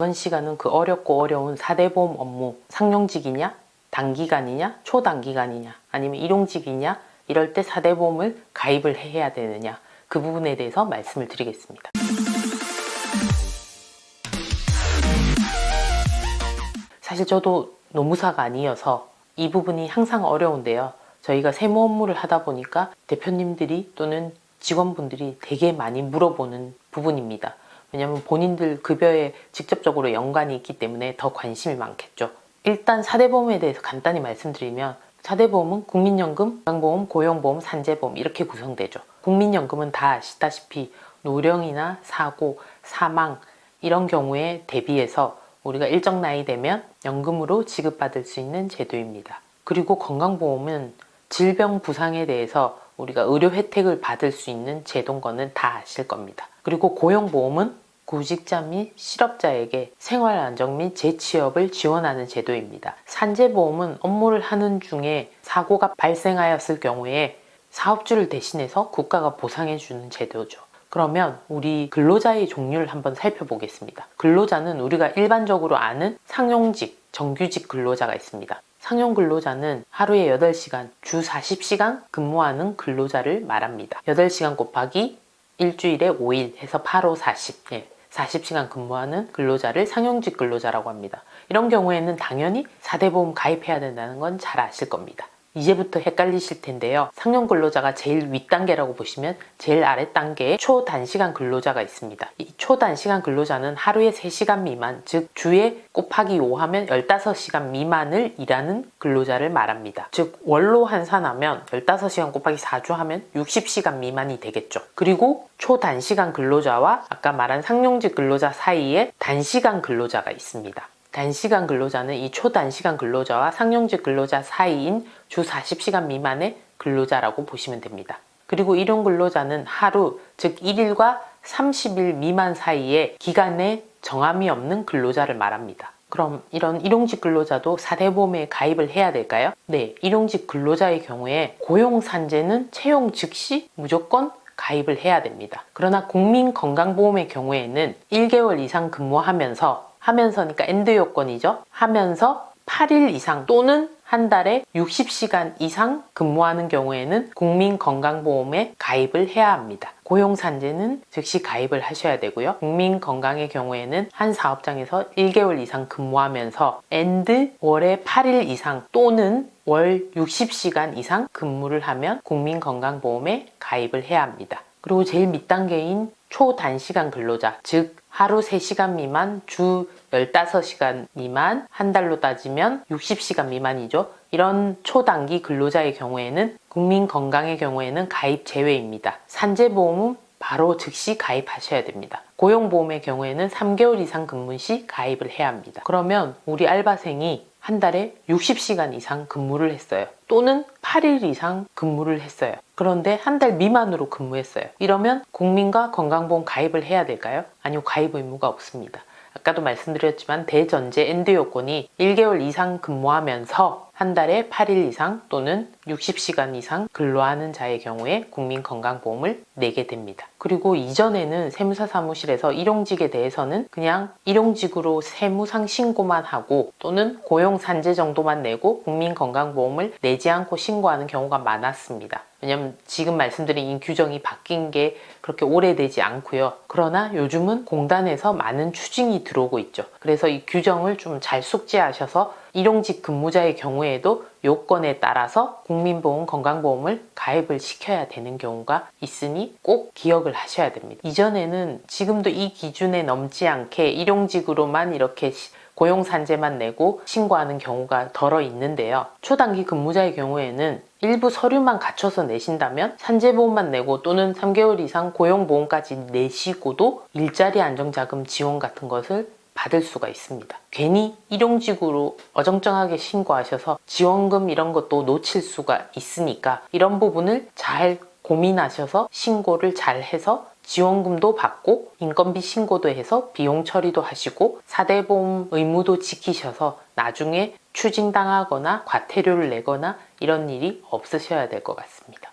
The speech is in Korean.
이번 시간은 그 어렵고 어려운 4대 보험 업무, 상용직이냐, 단기간이냐, 초단기간이냐, 아니면 일용직이냐, 이럴 때 4대 보험을 가입을 해야 되느냐, 그 부분에 대해서 말씀을 드리겠습니다. 사실 저도 노무사가 아니어서 이 부분이 항상 어려운데요. 저희가 세무 업무를 하다 보니까 대표님들이 또는 직원분들이 되게 많이 물어보는 부분입니다. 왜냐하면 본인들 급여에 직접적으로 연관이 있기 때문에 더 관심이 많겠죠. 일단 4대 보험에 대해서 간단히 말씀드리면 4대 보험은 국민연금, 건강보험, 고용보험, 산재보험 이렇게 구성되죠. 국민연금은 다 아시다시피 노령이나 사고, 사망 이런 경우에 대비해서 우리가 일정 나이 되면 연금으로 지급받을 수 있는 제도입니다. 그리고 건강보험은 질병 부상에 대해서 우리가 의료 혜택을 받을 수 있는 제도인 거는 다 아실 겁니다. 그리고 고용보험은 구직자 및 실업자에게 생활안정 및 재취업을 지원하는 제도입니다. 산재보험은 업무를 하는 중에 사고가 발생하였을 경우에 사업주를 대신해서 국가가 보상해주는 제도죠. 그러면 우리 근로자의 종류를 한번 살펴보겠습니다. 근로자는 우리가 일반적으로 아는 상용직, 정규직 근로자가 있습니다. 상용 근로자는 하루에 8시간, 주 40시간 근무하는 근로자를 말합니다. 8시간 곱하기 일주일에 5일 해서 8, 5, 40, 40시간 근무하는 근로자를 상용직 근로자라고 합니다. 이런 경우에는 당연히 4대 보험 가입해야 된다는 건 잘 아실 겁니다. 이제부터 헷갈리실 텐데요. 상용 근로자가 제일 윗단계라고 보시면 제일 아랫단계에 초단시간 근로자가 있습니다. 이 초단시간 근로자는 하루에 3시간 미만, 즉 주에 곱하기 5 하면 15시간 미만을 일하는 근로자를 말합니다. 즉 월로 환산하면 15시간 곱하기 4주 하면 60시간 미만이 되겠죠. 그리고 초단시간 근로자와 아까 말한 상용직 근로자 사이에 단시간 근로자가 있습니다. 단시간 근로자는 이 초단시간 근로자와 상용직 근로자 사이인 주 40시간 미만의 근로자라고 보시면 됩니다. 그리고 일용 근로자는 하루, 즉 1일과 30일 미만 사이에 기간에 정함이 없는 근로자를 말합니다. 그럼 이런 일용직 근로자도 4대 보험에 가입을 해야 될까요? 네, 일용직 근로자의 경우에 고용산재는 채용 즉시 무조건 가입을 해야 됩니다. 그러나 국민건강보험의 경우에는 1개월 이상 하면서니까 엔드 요건이죠. 하면서 8일 이상 또는 한 달에 60시간 이상 근무하는 경우에는 국민건강보험에 가입을 해야 합니다. 고용산재는 즉시 가입을 하셔야 되고요. 국민건강의 경우에는 한 사업장에서 1개월 이상 근무하면서 엔드 월에 8일 이상 또는 월 60시간 이상 근무를 하면 국민건강보험에 가입을 해야 합니다. 그리고 제일 밑단계인 초단시간 근로자, 즉 하루 3시간 미만, 주 15시간 미만, 한 달로 따지면 60시간 미만이죠. 이런 초단기 근로자의 경우에는 국민건강의 경우에는 가입 제외입니다. 산재보험은 바로 즉시 가입하셔야 됩니다. 고용보험의 경우에는 3개월 이상 근무 시 가입을 해야 합니다. 그러면 우리 알바생이 한 달에 60시간 이상 근무를 했어요. 또는 8일 이상 근무를 했어요. 그런데 한 달 미만으로 근무했어요. 이러면 국민과 건강보험 가입을 해야 될까요? 아니요, 가입 의무가 없습니다. 아까도 말씀드렸지만 대전제 엔드 요건이 1개월 이상 근무하면서 한 달에 8일 이상 또는 60시간 이상 근로하는 자의 경우에 국민건강보험을 내게 됩니다. 그리고 이전에는 세무사 사무실에서 일용직에 대해서는 그냥 일용직으로 세무상 신고만 하고 또는 고용산재 정도만 내고 국민건강보험을 내지 않고 신고하는 경우가 많았습니다. 왜냐면 지금 말씀드린 이 규정이 바뀐 게 그렇게 오래되지 않고요. 그러나 요즘은 공단에서 많은 추징이 들어오고 있죠. 그래서 이 규정을 좀 잘 숙지하셔서 일용직 근무자의 경우에도 요건에 따라서 국민보험, 건강보험을 가입을 시켜야 되는 경우가 있으니 꼭 기억을 하셔야 됩니다. 이전에는 지금도 이 기준에 넘지 않게 일용직으로만 이렇게 고용산재만 내고 신고하는 경우가 덜어 있는데요. 초단기 근무자의 경우에는 일부 서류만 갖춰서 내신다면 산재보험만 내고 또는 3개월 이상 고용보험까지 내시고도 일자리 안정자금 지원 같은 것을 받을 수가 있습니다. 괜히 일용직으로 어정쩡하게 신고하셔서 지원금 이런 것도 놓칠 수가 있으니까 이런 부분을 잘 고민하셔서 신고를 잘 해서 지원금도 받고 인건비 신고도 해서 비용 처리도 하시고 4대 보험 의무도 지키셔서 나중에 추징당하거나 과태료를 내거나 이런 일이 없으셔야 될 것 같습니다.